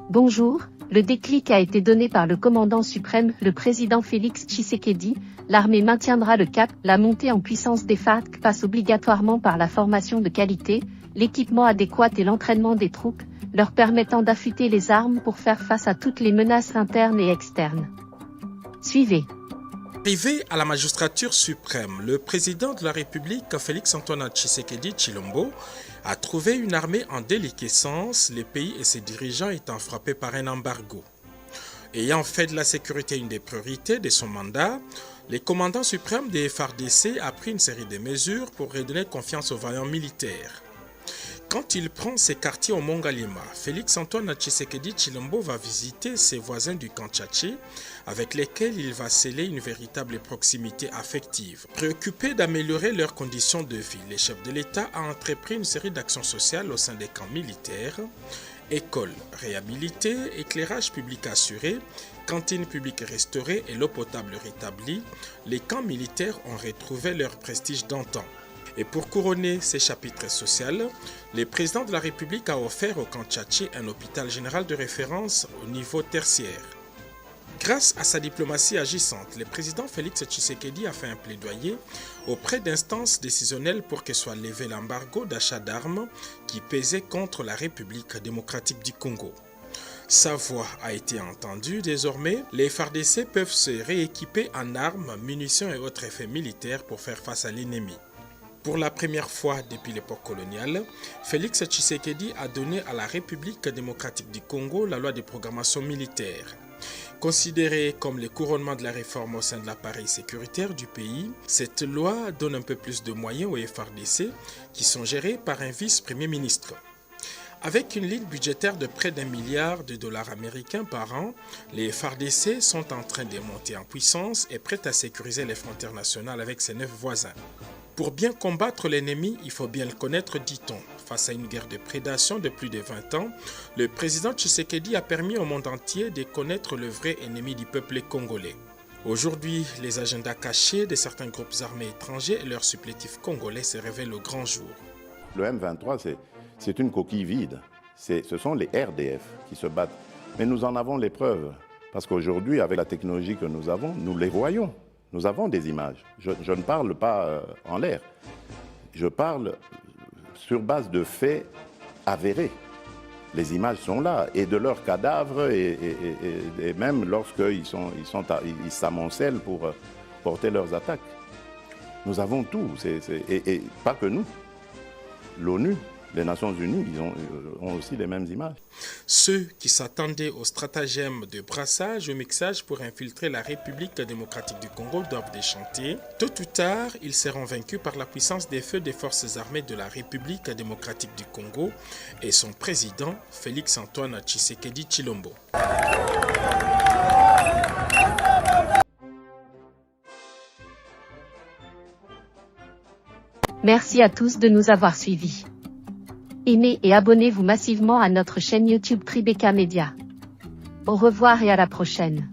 Bonjour, le déclic a été donné par le commandant suprême, le président Félix Tshisekedi. L'armée maintiendra le cap. La montée en puissance des FARC passe obligatoirement par la formation de qualité, l'équipement adéquat et l'entraînement des troupes, leur permettant d'affûter les armes pour faire face à toutes les menaces internes et externes. Suivez. Arrivé à la magistrature suprême, le président de la République, Félix-Antoine Tshisekedi Tshilombo, a trouvé une armée en déliquescence, le pays et ses dirigeants étant frappés par un embargo. Ayant fait de la sécurité une des priorités de son mandat, le commandant suprême des FARDC a pris une série de mesures pour redonner confiance aux vaillants militaires. Quand il prend ses quartiers au Mont-Galima, Félix-Antoine Tshisekedi Tshilombo va visiter ses voisins du Kantchachi, avec lesquels il va sceller une véritable proximité affective. Préoccupé d'améliorer leurs conditions de vie, le chef de l'État a entrepris une série d'actions sociales au sein des camps militaires, écoles réhabilitées, éclairage public assuré, cantines publiques restaurées et l'eau potable rétablie. Les camps militaires ont retrouvé leur prestige d'antan. Et pour couronner ces chapitres sociaux, le président de la République a offert au Kantchachi un hôpital général de référence au niveau tertiaire. Grâce à sa diplomatie agissante, le président Félix Tshisekedi a fait un plaidoyer auprès d'instances décisionnelles pour que soit levé l'embargo d'achat d'armes qui pesait contre la République démocratique du Congo. Sa voix a été entendue. Désormais, les FARDC peuvent se rééquiper en armes, munitions et autres effets militaires pour faire face à l'ennemi. Pour la première fois depuis l'époque coloniale, Félix Tshisekedi a donné à la République démocratique du Congo la loi de programmation militaire. Considérée comme le couronnement de la réforme au sein de l'appareil sécuritaire du pays, cette loi donne un peu plus de moyens aux FARDC qui sont gérés par un vice-premier ministre. Avec une ligne budgétaire de près d'1 milliard de dollars américains par an, les FARDC sont en train de monter en puissance et prêts à sécuriser les frontières nationales avec ses 9 voisins. Pour bien combattre l'ennemi, il faut bien le connaître, dit-on. Face à une guerre de prédation de plus de 20 ans, le président Tshisekedi a permis au monde entier de connaître le vrai ennemi du peuple congolais. Aujourd'hui, les agendas cachés de certains groupes armés étrangers et leurs supplétifs congolais se révèlent au grand jour. Le M23, c'est une coquille vide. Ce sont les RDF qui se battent. Mais nous en avons les preuves. Parce qu'aujourd'hui, avec la technologie que nous avons, nous les voyons. Nous avons des images. Je ne parle pas en l'air. Je parle sur base de faits avérés. Les images sont là, et de leurs cadavres, et même lorsqu'ils s'amoncellent pour porter leurs attaques. Nous avons tout, et pas que nous. L'ONU, les Nations Unies, ils ont aussi les mêmes images. Ceux qui s'attendaient au stratagème de brassage ou mixage pour infiltrer la République démocratique du Congo doivent déchanter. Tôt ou tard, ils seront vaincus par la puissance des feux des forces armées de la République démocratique du Congo et son président, Félix-Antoine Tshisekedi Tshilombo. Merci à tous de nous avoir suivis. Aimez et abonnez-vous massivement à notre chaîne YouTube Tribeca Media. Au revoir et à la prochaine.